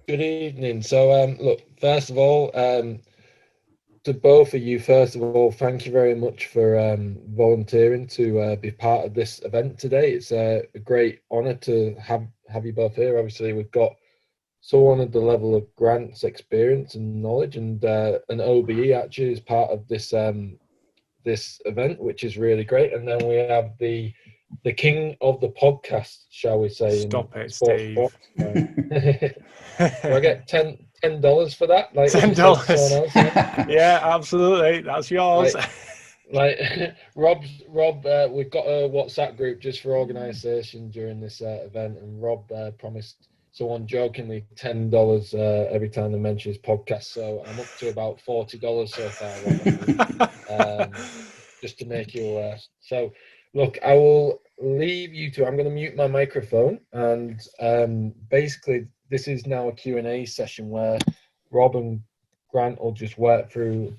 Good evening. So, look, first of all, to both of you, first of all, thank you very much for volunteering to be part of this event today. It's a great honour to have you both here. Obviously, we've got someone at the level of Grant's experience and knowledge, and an OBE actually is part of this this event, which is really great. And then we have the king of the podcast, shall we say? Stop it, Sports Steve. Box. Do I get $10 for that? Like $10. Yeah, absolutely. That's yours. Like Rob, we've got a WhatsApp group just for organisation during this event, and Rob promised someone jokingly $10 every time they mention his podcast. So I'm up to about $40 so far, just to make you aware. So, look, I will leave you to. I'm going to mute my microphone, and basically, this is now a Q&A session where Rob and Grant will just work through.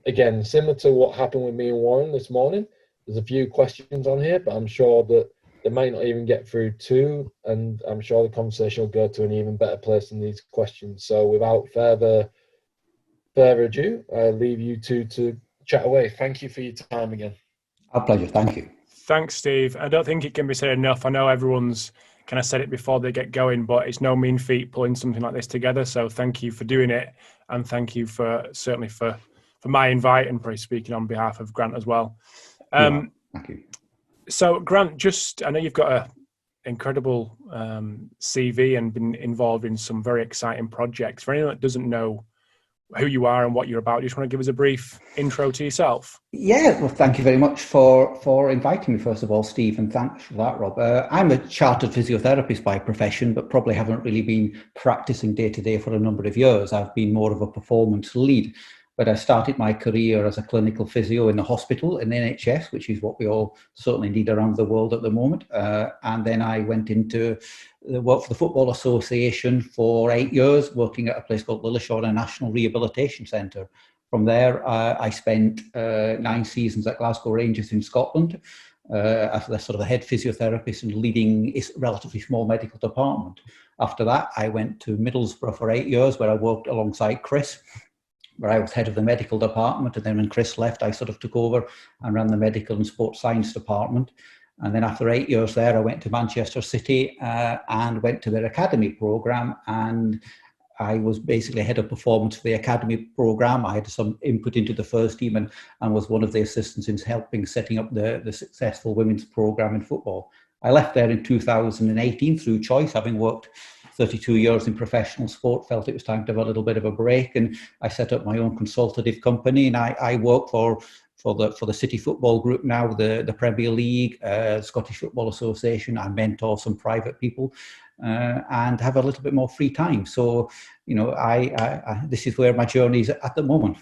Again, similar to what happened with me and Warren this morning, there's a few questions on here, but I'm sure that they might not even get through two, and I'm sure the conversation will go to an even better place than these questions. So without further ado, I'll leave you two to chat away. Thank you for your time again. Our pleasure. Thank you. Thanks, Steve. I don't think it can be said enough. I know everyone's kind of said it before they get going, but it's no mean feat pulling something like this together. So thank you for doing it, and thank you for certainly for my invite, and probably speaking on behalf of Grant as well. Thank you. So Grant, I know you've got an incredible CV and been involved in some very exciting projects. For anyone that doesn't know who you are and what you're about, you just want to give us a brief intro to yourself? Yeah, well, thank you very much for inviting me, first of all, Steve, and thanks for that, Rob. I'm a chartered physiotherapist by profession, but probably haven't really been practicing day to day for a number of years. I've been more of a performance lead. But I started my career as a clinical physio in the hospital in the NHS, which is what we all certainly need around the world at the moment. And then I went into work for the Football Association for 8 years, working at a place called Organisational Rehabilitation Centre. From there, I spent 9 seasons at Glasgow Rangers in Scotland as the sort of the head physiotherapist and leading a relatively small medical department. After that, I went to Middlesbrough for 8 years, where I worked alongside Chris, where I was head of the medical department. And then when Chris left, I sort of took over and ran the medical and sports science department. And then after 8 years there, I went to Manchester City and went to their academy program. And I was basically head of performance for the academy program. I had some input into the first team and was one of the assistants in helping setting up the successful women's program in football. I left there in 2018 through choice, having worked 32 years in professional sport, felt it was time to have a little bit of a break, and I set up my own consultative company, and I work for the City Football Group now, the Premier League, Scottish Football Association. I mentor some private people and have a little bit more free time. So, you know, I this is where my journey is at the moment.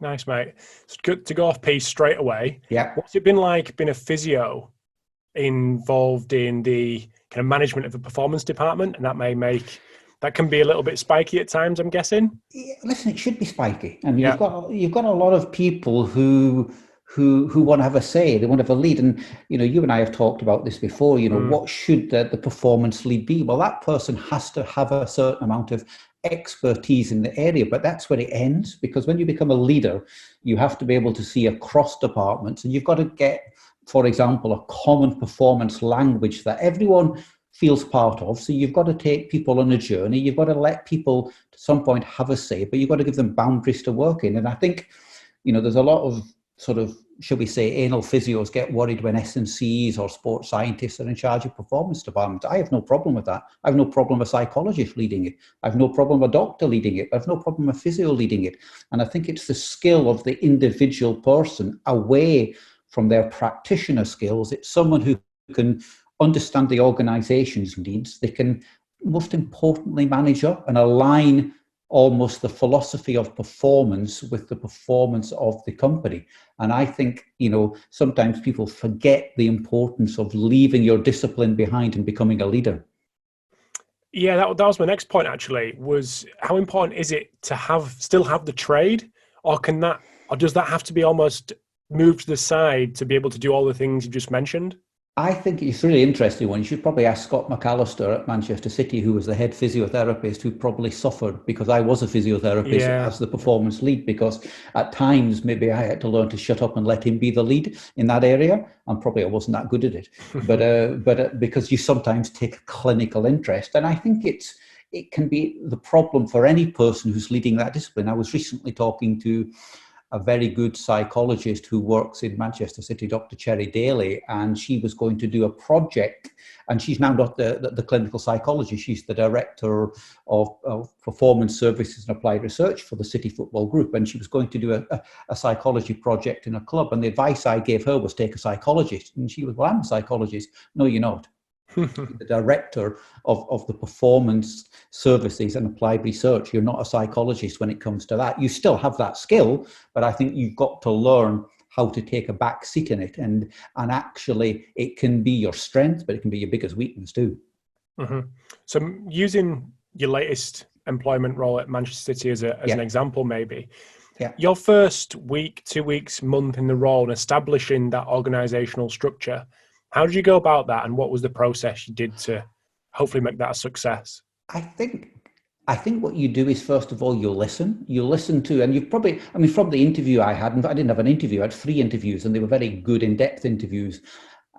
Nice, mate. It's good to go off piece straight away. Yeah. What's it been like being a physio involved in the kind of management of the performance department? And that can be a little bit spiky at times, I'm guessing. Yeah, listen, it should be spiky. I mean, you've got a lot of people who want to have a say, they want to have a lead. And, you know, you and I have talked about this before, you know, what should the performance lead be? Well, that person has to have a certain amount of expertise in the area, but that's where it ends, because when you become a leader, you have to be able to see across departments, and you've got to get, for example, a common performance language that everyone feels part of. So you've got to take people on a journey. You've got to let people at some point have a say, but you've got to give them boundaries to work in. And I think, you know, there's a lot of sort of, shall we say, anal physios get worried when S&Cs or sports scientists are in charge of performance departments. I have no problem with that. I have no problem with a psychologist leading it. I have no problem with a doctor leading it. I have no problem with physio leading it. And I think it's the skill of the individual person away from their practitioner skills. It's someone who can understand the organization's needs. They can, most importantly, manage up and align almost the philosophy of performance with the performance of the company. And I think, you know, sometimes people forget the importance of leaving your discipline behind and becoming a leader. Yeah, that was my next point, actually, was how important is it to still have the trade, or does that have to be almost moved to the side to be able to do all the things you just mentioned? I think it's a really interesting one. You should probably ask Scott McAllister at Manchester City, who was the head physiotherapist, who probably suffered because I was a physiotherapist as the performance lead, because at times maybe I had to learn to shut up and let him be the lead in that area. And probably I wasn't that good at it, but because you sometimes take a clinical interest. And I think it can be the problem for any person who's leading that discipline. I was recently talking to a very good psychologist who works in Manchester City, Dr. Cherry Daly, and she was going to do a project, and she's now not the clinical psychologist, she's the director of performance services and applied research for the City Football Group, and she was going to do a psychology project in a club, and the advice I gave her was take a psychologist, and she was, well, I'm a psychologist. No, you're not. The director of the performance services and applied research. You're not a psychologist when it comes to that. You still have that skill, but I think you've got to learn how to take a back seat in it. And actually, it can be your strength, but it can be your biggest weakness too. Mm-hmm. So using your latest employment role at Manchester City as an example, maybe. Yeah. Your first week, 2 weeks, month in the role and establishing that organisational structure, how did you go about that, and what was the process you did to hopefully make that a success? I think what you do is, first of all, you listen to, and you've probably, I mean, from the interview I had, I didn't have an interview, I had 3 interviews, and they were very good in-depth interviews.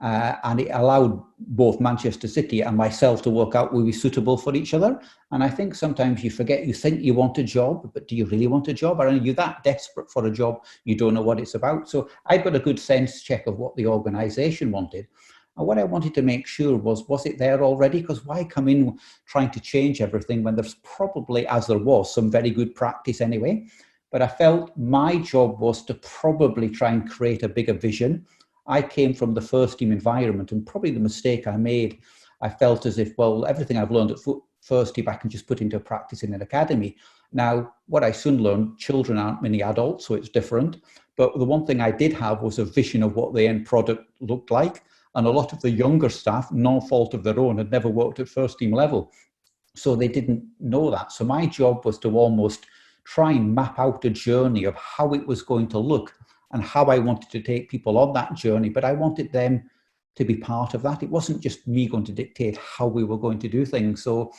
And it allowed both Manchester City and myself to work out were we suitable for each other. And I think sometimes you forget, you think you want a job, but do you really want a job? Or are you that desperate for a job you don't know what it's about? So I got a good sense check of what the organisation wanted. And what I wanted to make sure was it there already? Because why come in trying to change everything when there's probably, as there was, some very good practice anyway? But I felt my job was to probably try and create a bigger vision. I came from the first team environment, and probably the mistake I made, I felt as if, well, everything I've learned at first team I can just put into practice in an academy. Now, what I soon learned, children aren't many adults, so it's different. But the one thing I did have was a vision of what the end product looked like. And a lot of the younger staff, no fault of their own, had never worked at first team level. So they didn't know that. So my job was to almost try and map out a journey of how it was going to look and how I wanted to take people on that journey. But I wanted them to be part of that. It wasn't just me going to dictate how we were going to do things. So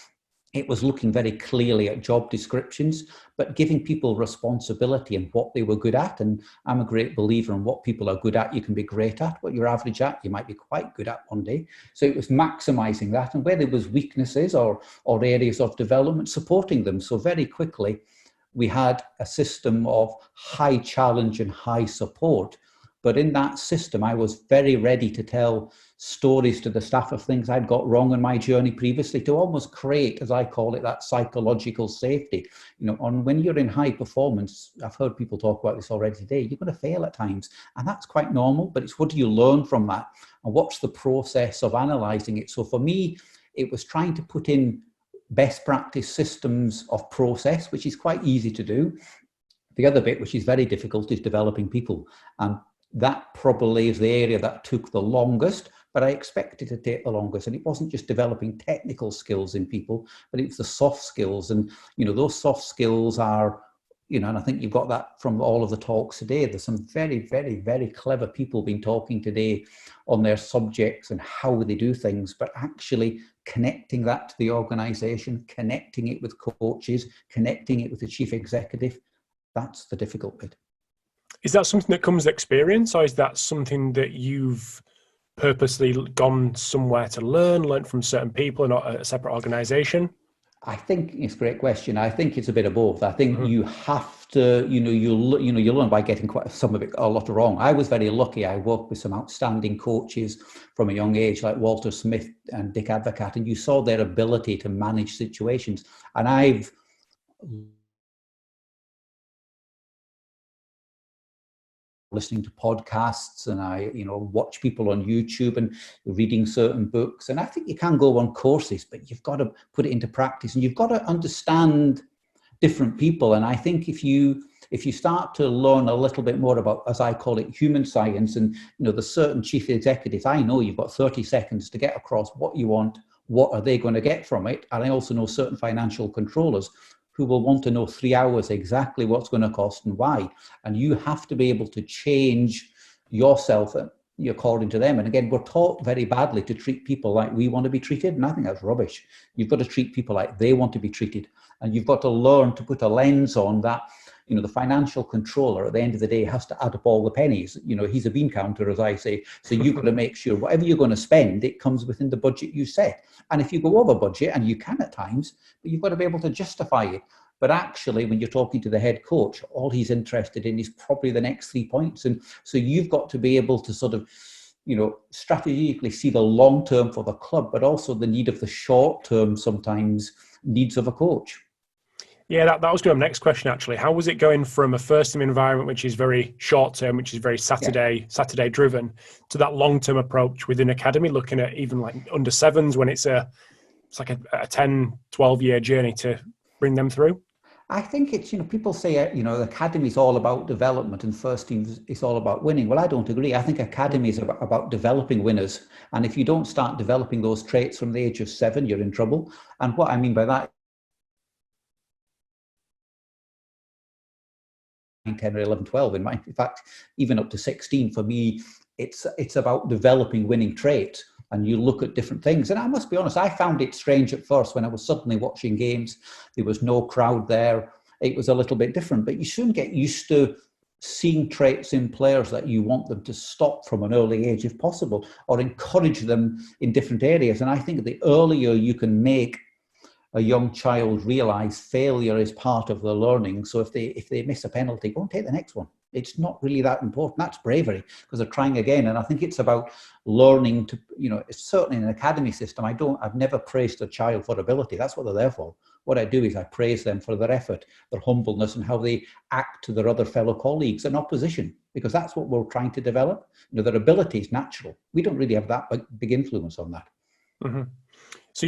it was looking very clearly at job descriptions, but giving people responsibility and what they were good at. And I'm a great believer in what people are good at, you can be great at. What you're average at, you might be quite good at one day. So it was maximizing that. And where there was weaknesses or areas of development, supporting them. So very quickly, we had a system of high challenge and high support. But in that system, I was very ready to tell stories to the staff of things I'd got wrong in my journey previously, to almost create, as I call it, that psychological safety. You know, when you're in high performance, I've heard people talk about this already today, you're going to fail at times, and that's quite normal, but it's what do you learn from that? And what's the process of analysing it? So for me, it was trying to put in best practice systems of process, which is quite easy to do. The other bit, which is very difficult, is developing people. And that probably is the area that took the longest, but I expected to take the longest. And it wasn't just developing technical skills in people, but it's the soft skills. And, you know, those soft skills are, you know, and I think you've got that from all of the talks today. There's some very, very, very clever people been talking today on their subjects and how they do things, but actually connecting that to the organization, connecting it with coaches, connecting it with the chief executive, that's the difficult bit. Is that something that comes with experience, or is that something that you've purposely gone somewhere to learn from certain people and not a separate organization? I think it's a great question. I think it's a bit of both. I think you have to, you learn by getting quite some of it a lot wrong. I was very lucky. I worked with some outstanding coaches from a young age, like Walter Smith and Dick Advocat, and you saw their ability to manage situations. And I've listening to podcasts, and I, watch people on YouTube and reading certain books. And I think you can go on courses, but you've got to put it into practice, and you've got to understand different people. And I think if you start to learn a little bit more about, as I call it, human science, and the certain chief executives, I know you've got 30 seconds to get across what you want, what are they going to get from it. And I also know certain financial controllers who will want to know 3 hours exactly what's going to cost and why. And you have to be able to change yourself according to them. And again, we're taught very badly to treat people like we want to be treated, and I think that's rubbish. You've got to treat people like they want to be treated, and you've got to learn to put a lens on that. The financial controller at the end of the day has to add up all the pennies. He's a bean counter, as I say. So you've got to make sure whatever you're going to spend, it comes within the budget you set. And if you go over budget, and you can at times, but you've got to be able to justify it. But actually, when you're talking to the head coach, all he's interested in is probably the next 3 points. And so you've got to be able to sort of, strategically see the long term for the club, but also the need of the short term, sometimes needs of a coach. Yeah, that was going to be my next question, actually. How was it going from a first team environment, which is very short term, which is very Saturday driven, to that long term approach within academy, looking at even like under sevens when it's like a 10, 12 year journey to bring them through? I think it's, people say, the academy is all about development and first team is all about winning. Well, I don't agree. I think academy is about developing winners. And if you don't start developing those traits from the age of 7, you're in trouble. And what I mean by that, 10 or 11, 12 in fact, even up to 16 for me, it's about developing winning traits. And you look at different things. And I must be honest, I found it strange at first when I was suddenly watching games. There was no crowd there. It was a little bit different, but you soon get used to seeing traits in players that you want them to stop from an early age if possible, or encourage them in different areas. And I think the earlier you can make a young child realize failure is part of the learning. So if they miss a penalty, go and take the next one. It's not really that important. That's bravery, because they're trying again. And I think it's about learning to, it's certainly in an academy system. I've never praised a child for ability. That's what they're there for. What I do is I praise them for their effort, their humbleness, and how they act to their other fellow colleagues and opposition, because that's what we're trying to develop. Their ability is natural. We don't really have that big influence on that. Mm-hmm. So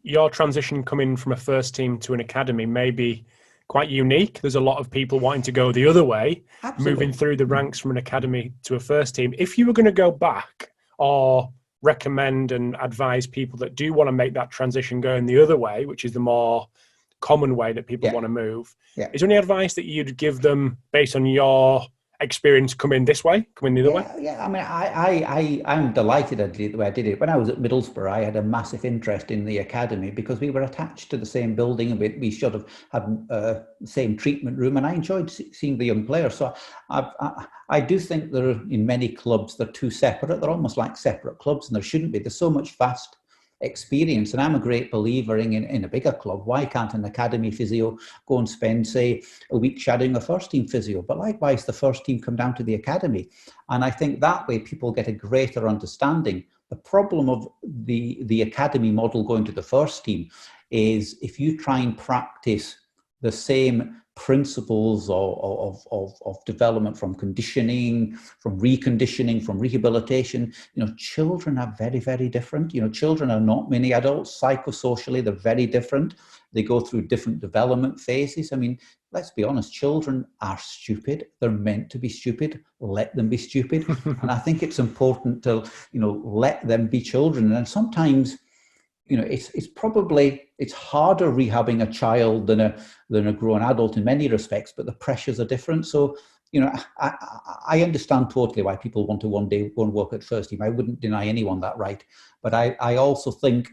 your transition coming from a first team to an academy may be quite unique. There's a lot of people wanting to go the other way, Absolutely. Moving through the ranks from an academy to a first team. If you were going to go back or recommend and advise people that do want to make that transition going the other way, which is the more common way that people want to move, is there any advice that you'd give them based on your experience coming the other way? Yeah, I mean, I'm delighted I did it the way I did it. When I was at Middlesbrough, I had a massive interest in the academy because we were attached to the same building and we sort of had the same treatment room, and I enjoyed seeing the young players. So I do think there are, in many clubs, they're too separate. They're almost like separate clubs, and there shouldn't be. There's so much vast experience, and I'm a great believer in a bigger club. Why can't an academy physio go and spend, say, a week shadowing a first team physio? But likewise, the first team come down to the academy, and I think that way people get a greater understanding. The problem of the academy model going to the first team is if you try and practice the same principles of development, from conditioning, from reconditioning, from rehabilitation, children are very, very different. Children are not mini adults. Psychosocially, they're very different. They go through different development phases. I mean, let's be honest, children are stupid. They're meant to be stupid. Let them be stupid. And I think it's important to, let them be children. And sometimes, it's harder rehabbing a child than a grown adult in many respects, but the pressures are different. So, I understand totally why people want to one day go and work at first team. I wouldn't deny anyone that right. But I also think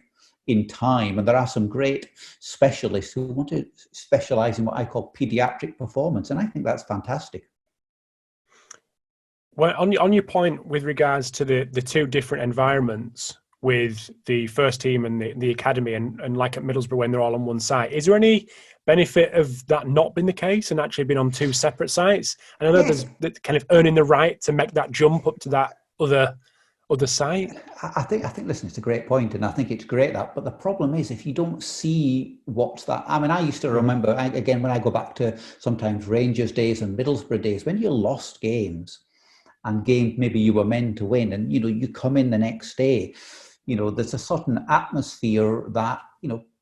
in time, and there are some great specialists who want to specialize in what I call pediatric performance. And I think that's fantastic. Well, on your point with regards to the two different environments, with the first team and the academy and like at Middlesbrough when they're all on one site, is there any benefit of that not being the case and actually being on two separate sites? And I know there's kind of earning the right to make that jump up to that other site. I think listen, it's a great point, and I think it's great but the problem is if you don't see what's that. I mean, I used to remember, again, when I go back to sometimes Rangers days and Middlesbrough days, when you lost games and games maybe you were meant to win, and you come in the next day, there's a certain atmosphere that,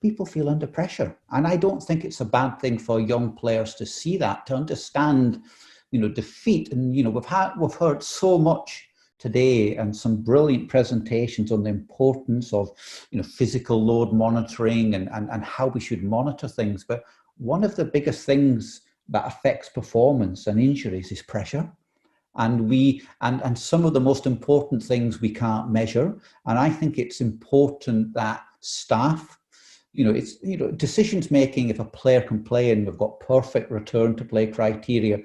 people feel under pressure. And I don't think it's a bad thing for young players to see that, to understand, defeat. And, we've heard so much today and some brilliant presentations on the importance of, physical load monitoring and how we should monitor things. But one of the biggest things that affects performance and injuries is pressure. and some of the most important things we can't measure. And I think it's important that staff, it's, decisions making, if a player can play and we've got perfect return to play criteria,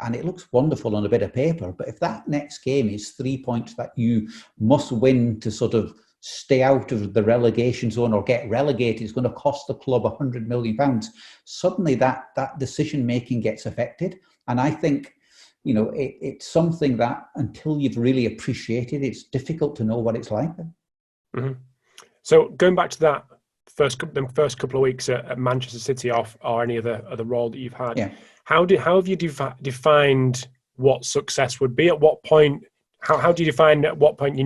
and it looks wonderful on a bit of paper, but if that next game is 3 points that you must win to sort of stay out of the relegation zone or get relegated, is going to cost the club £100 million, suddenly that decision making gets affected. And I think, it's something that until you've really appreciated, it's difficult to know what it's like. Mm-hmm. So going back to that first couple of weeks at Manchester City or any other role that you've had, yeah. How have you defined what success would be? At what point? How do you define at what point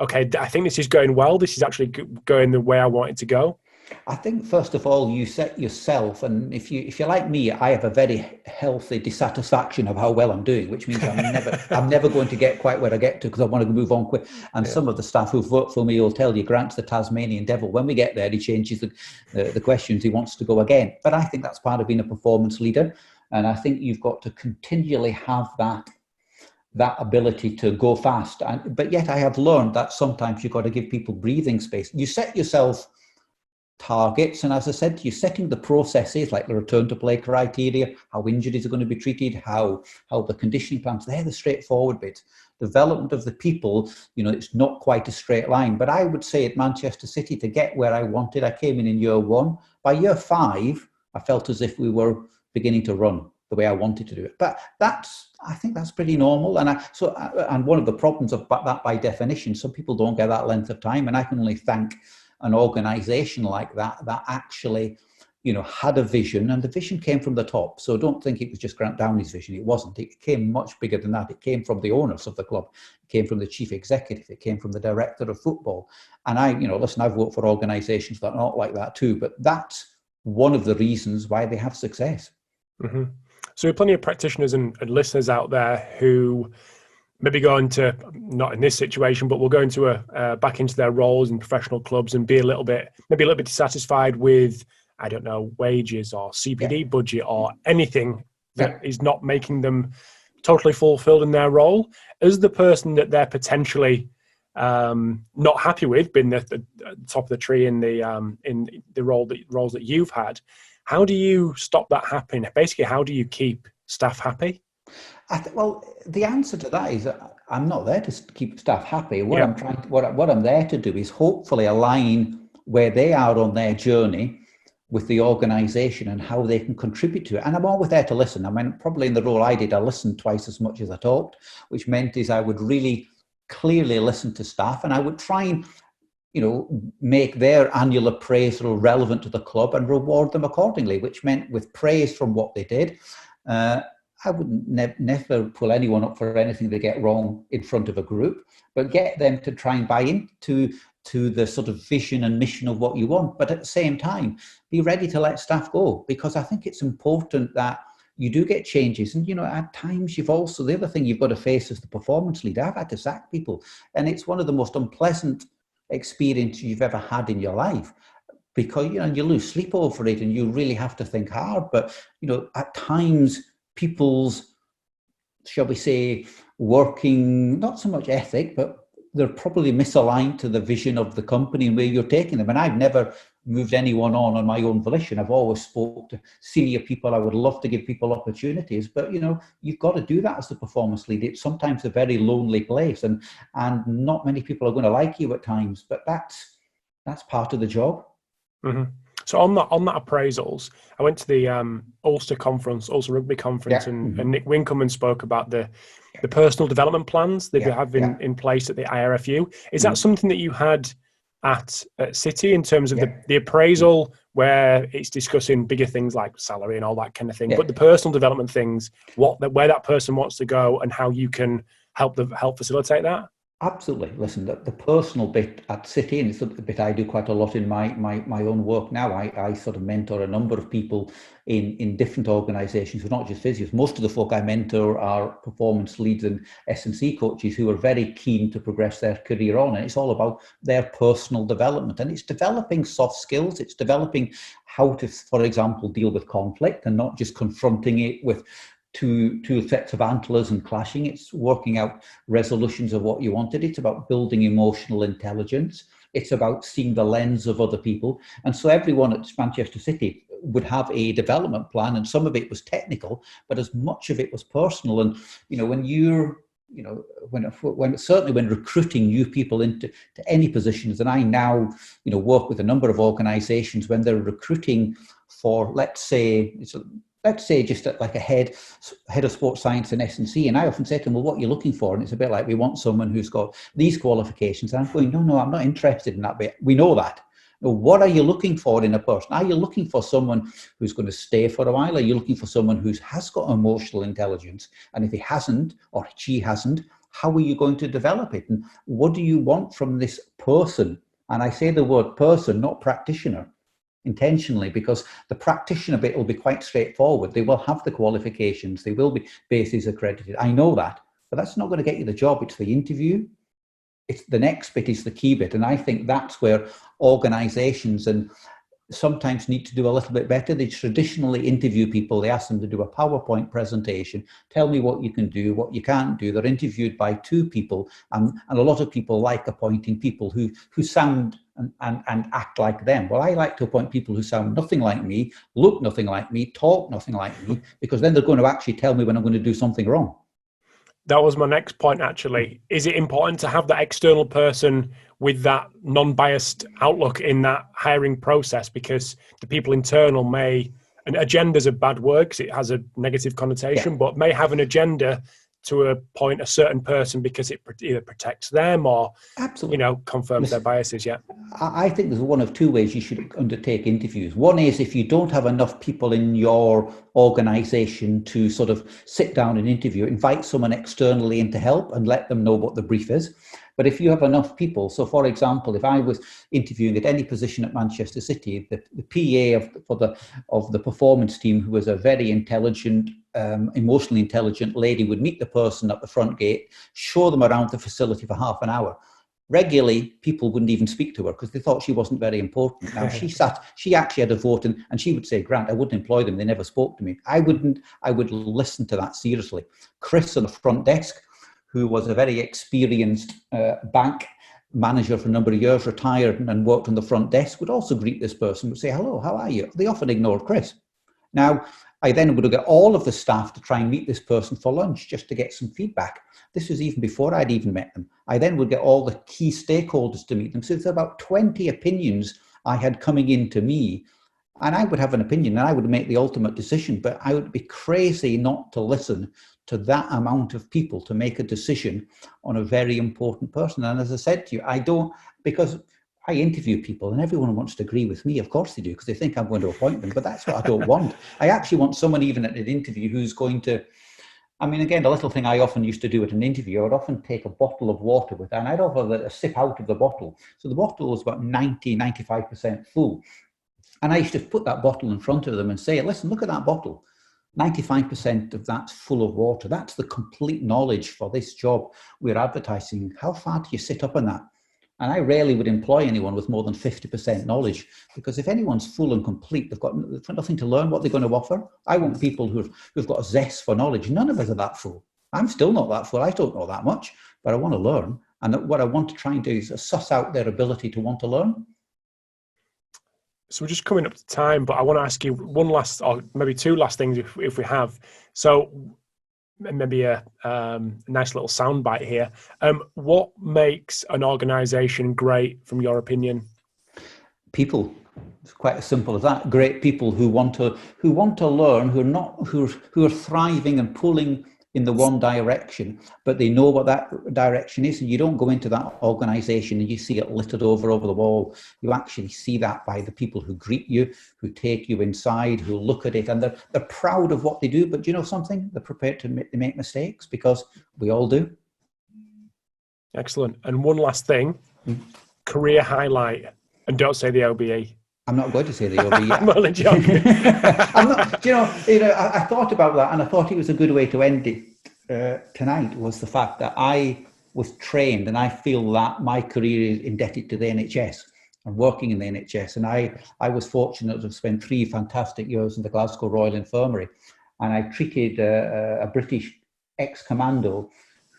okay, I think this is going well. This is actually going the way I want it to go. I think first of all, you set yourself, and if you're like me, I have a very healthy dissatisfaction of how well I'm doing, which means I'm never going to get quite where I get to because I want to move on quick. And some of the staff who've worked for me will tell you, Grant's the Tasmanian Devil. When we get there, he changes the questions. He wants to go again. But I think that's part of being a performance leader, and I think you've got to continually have that ability to go fast. But yet, I have learned that sometimes you've got to give people breathing space. You set yourself targets, and as I said to you, setting the processes like the return to play criteria, how injuries are going to be treated, how the conditioning plans, they're the straightforward bits. Development of the people, it's not quite a straight line. But I would say at Manchester City, to get where I wanted, I came in year 1. By year 5, I felt as if we were beginning to run the way I wanted to do it. But I think that's pretty normal. And one of the problems of that, by definition, some people don't get that length of time, and I can only thank an organisation like that actually, had a vision, and the vision came from the top. So don't think it was just Grant Downie's vision. It wasn't. It came much bigger than that. It came from the owners of the club. It came from the chief executive. It came from the director of football. And I've worked for organisations that are not like that too, but that's one of the reasons why they have success. Mm-hmm. So there are plenty of practitioners and listeners out there who maybe go into, not in this situation, but will go into back into their roles in professional clubs and be a little bit dissatisfied with, I don't know, wages or CPD budget or anything that is not making them totally fulfilled in their role. As the person that they're potentially not happy with, being the top of the tree in the roles that you've had, how do you stop that happening? Basically, how do you keep staff happy? Well, the answer to that is I'm not there to keep staff happy. What I'm there to do is hopefully align where they are on their journey with the organisation and how they can contribute to it. And I'm always there to listen. I mean, probably in the role I did, I listened twice as much as I talked, which meant is I would really clearly listen to staff, and I would try and make their annual appraisal relevant to the club and reward them accordingly, which meant with praise from what they did. I would never pull anyone up for anything they get wrong in front of a group, but get them to try and buy into the sort of vision and mission of what you want. But at the same time, be ready to let staff go, because I think it's important that you do get changes. And, at times the other thing you've got to face as the performance leader, I've had to sack people, and it's one of the most unpleasant experiences you've ever had in your life, because, you lose sleep over it and you really have to think hard. But, at times, people's, shall we say, working, not so much ethic, but they're probably misaligned to the vision of the company and where you're taking them. And I've never moved anyone on my own volition. I've always spoke to senior people. I would love to give people opportunities, but you've got to do that as the performance lead. It's sometimes a very lonely place, and not many people are going to like you at times, but that's part of the job. Mm-hmm. So on that appraisals, I went to the Ulster Rugby Conference, and Nick Winkelman spoke about the personal development plans they have in place at the IRFU. Is that something that you had at City in terms of the appraisal, where it's discussing bigger things like salary and all that kind of thing, but the personal development things, where that person wants to go and how you can help facilitate that? Absolutely. Listen, the personal bit at City, and it's the bit I do quite a lot in my own work now. I sort of mentor a number of people in different organisations, not just physios. Most of the folk I mentor are performance leads and S&C coaches who are very keen to progress their career on. And it's all about their personal development. And it's developing soft skills. It's developing how to, for example, deal with conflict and not just confronting it with two sets of antlers and clashing. It's working out resolutions of what you wanted. It's about building emotional intelligence. It's about seeing the lens of other people. And so everyone at Manchester City would have a development plan, and some of it was technical, but as much of it was personal. And, when you're, certainly when recruiting new people into any positions, and I now, work with a number of organizations when they're recruiting for, let's say just like a head of sports science and S&C, and I often say to them, well, what are you looking for? And it's a bit like, we want someone who's got these qualifications. And I'm going, no, I'm not interested in that bit. We know that. What are you looking for in a person? Are you looking for someone who's going to stay for a while? Are you looking for someone who has got emotional intelligence? And if he hasn't, or she hasn't, how are you going to develop it? And what do you want from this person? And I say the word person, not practitioner, intentionally, because the practitioner bit will be quite straightforward. They will have the qualifications. They will be BASIS accredited. I know that, but that's not going to get you the job. It's the interview. It's the next bit is the key bit. And I think that's where organizations and sometimes need to do a little bit better. They traditionally interview people. They ask them to do a PowerPoint presentation. Tell me what you can do, what you can't do. They're interviewed by two people. And a lot of people like appointing people who sound and act like them. Well, I like to appoint people who sound nothing like me, look nothing like me, talk nothing like me, because then they're going to actually tell me when I'm going to do something wrong. That was my next point, actually. Is it important to have that external person with that non-biased outlook in that hiring process? Because the people internal may, and agenda's a bad word because it has a negative connotation, but may have an agenda to appoint a certain person because it either protects them or, confirms their biases. Yeah. I think there's one of two ways you should undertake interviews. One is if you don't have enough people in your organization to sort of sit down and interview, invite someone externally in to help and let them know what the brief is. But if you have enough people, so for example, if I was interviewing at any position at Manchester City, the PA of the performance team, who was a very intelligent, emotionally intelligent lady, would meet the person at the front gate, show them around the facility for half an hour. Regularly, people wouldn't even speak to her because they thought she wasn't very important. Now, she actually had a vote, and she would say, Grant, I wouldn't employ them. They never spoke to me. I would listen to that seriously. Chris on the front desk, who was a very experienced bank manager for a number of years, retired and worked on the front desk, would also greet this person, would say, hello, how are you? They often ignored Chris. Now, I then would get all of the staff to try and meet this person for lunch just to get some feedback. This was even before I'd even met them. I then would get all the key stakeholders to meet them. So it's about 20 opinions I had coming into me. And I would have an opinion and I would make the ultimate decision, but I would be crazy not to listen to that amount of people to make a decision on a very important person. And as I said to you, because I interview people and everyone wants to agree with me. Of course they do, because they think I'm going to appoint them, but that's what I don't want. I actually want someone even at an interview who's going to, again, the little thing I often used to do at an interview, I would often take a bottle of water with, and I'd offer a sip out of the bottle. So the bottle was about 95% full. And I used to put that bottle in front of them and say, listen, look at that bottle. 95% of that's full of water. That's the complete knowledge for this job we're advertising. How far do you sit up on that? And I rarely would employ anyone with more than 50% knowledge, because if anyone's full and complete, they've got nothing to learn. What they're going to offer? I want people who've got a zest for knowledge. None of us are that full. I'm still not that full. I don't know that much, but I want to learn. And what I want to try and do is suss out their ability to want to learn. So we're just coming up to time, but I want to ask you one last, or maybe two last things if we have. So maybe a nice little soundbite here. What makes an organisation great, from your opinion? People. It's quite as simple as that. Great people who want to learn, who are thriving and pulling in the one direction, but they know what that direction is. And you don't go into that organisation and you see it littered over the wall. You actually see that by the people who greet you, who take you inside, who look at it, and they're proud of what they do. But you know something? They're prepared to make mistakes, because we all do. Excellent. And one last thing, career highlight, and don't say the OBE. I'm not going to say the OBE. I'm only joking. I'm not. I thought about that, and I thought it was a good way to end it tonight. Was the fact that I was trained, and I feel that my career is indebted to the NHS. I'm working in the NHS, and I was fortunate to have spent 3 fantastic years in the Glasgow Royal Infirmary, and I treated a British ex-commando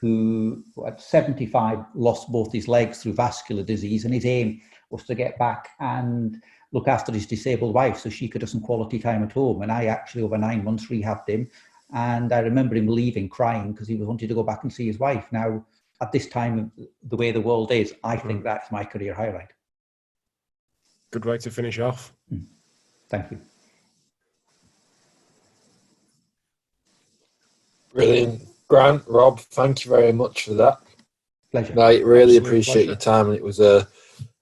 who at 75 lost both his legs through vascular disease, and his aim was to get back and look after his disabled wife so she could have some quality time at home. And I actually, over 9 months, rehabbed him. And I remember him leaving crying because he wanted to go back and see his wife. Now, at this time, the way the world is, I think that's my career highlight. Good way to finish off. Thank you. Brilliant. Grant, Rob, thank you very much for that. Pleasure. I really Absolute appreciate pleasure. your time. And it was a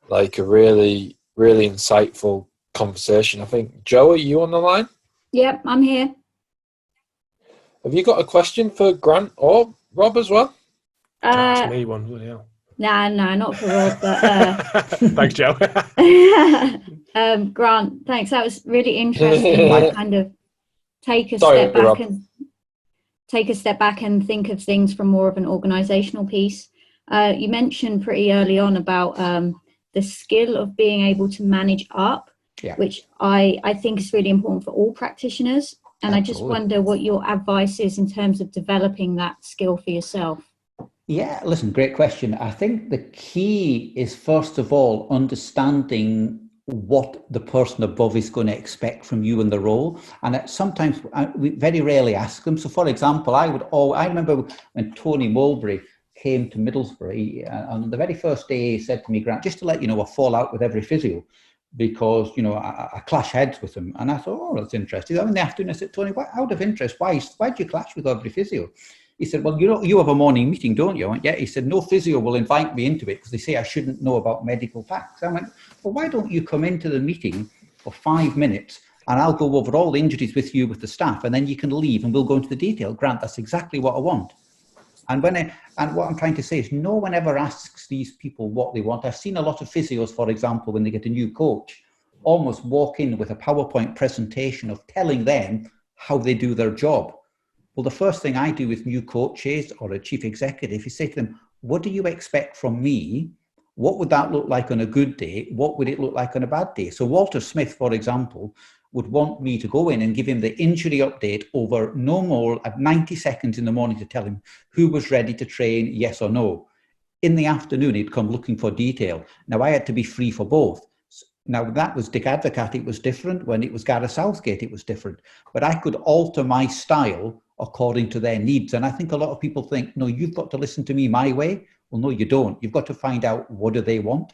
really, really insightful conversation. I think, Joe, are you on the line? Yep, I'm here. Have you got a question for Grant or Rob as well? That's me one. Bloody hell. No, not for Rob, but Thanks, Joe. Grant, thanks. That was really interesting to kind of take a step back and think of things from more of an organizational piece. You mentioned pretty early on about the skill of being able to manage up, which I think is really important for all practitioners. And I just wonder what your advice is in terms of developing that skill for yourself. Yeah, listen, great question. I think the key is, first of all, understanding what the person above is going to expect from you in the role. And sometimes we very rarely ask them. So, for example, I remember when Tony Mulberry came to Middlesbrough, on the very first day, he said to me, Grant, just to let you know, I fall out with every physio because, you know, I clash heads with them. And I thought, oh, that's interesting. In the afternoon, I said, Tony, out of interest, why do you clash with every physio? He said, well, you have a morning meeting, don't you? I went, yeah. He said, no physio will invite me into it because they say I shouldn't know about medical facts. I went, well, why don't you come into the meeting for 5 minutes and I'll go over all the injuries with you with the staff, and then you can leave and we'll go into the detail. Grant, that's exactly what I want. And what I'm trying to say is no one ever asks these people what they want. I've seen a lot of physios, for example, when they get a new coach, almost walk in with a PowerPoint presentation of telling them how they do their job. Well, the first thing I do with new coaches or a chief executive is say to them, what do you expect from me? What would that look like on a good day? What would it look like on a bad day? So Walter Smith, for example, would want me to go in and give him the injury update over no more than 90 seconds in the morning to tell him who was ready to train, yes or no. In the afternoon, he'd come looking for detail. Now, I had to be free for both. Now, that was Dick Advocat, it was different. When it was Gareth Southgate, it was different. But I could alter my style according to their needs. And I think a lot of people think, no, you've got to listen to me my way. Well, no, you don't. You've got to find out what do they want.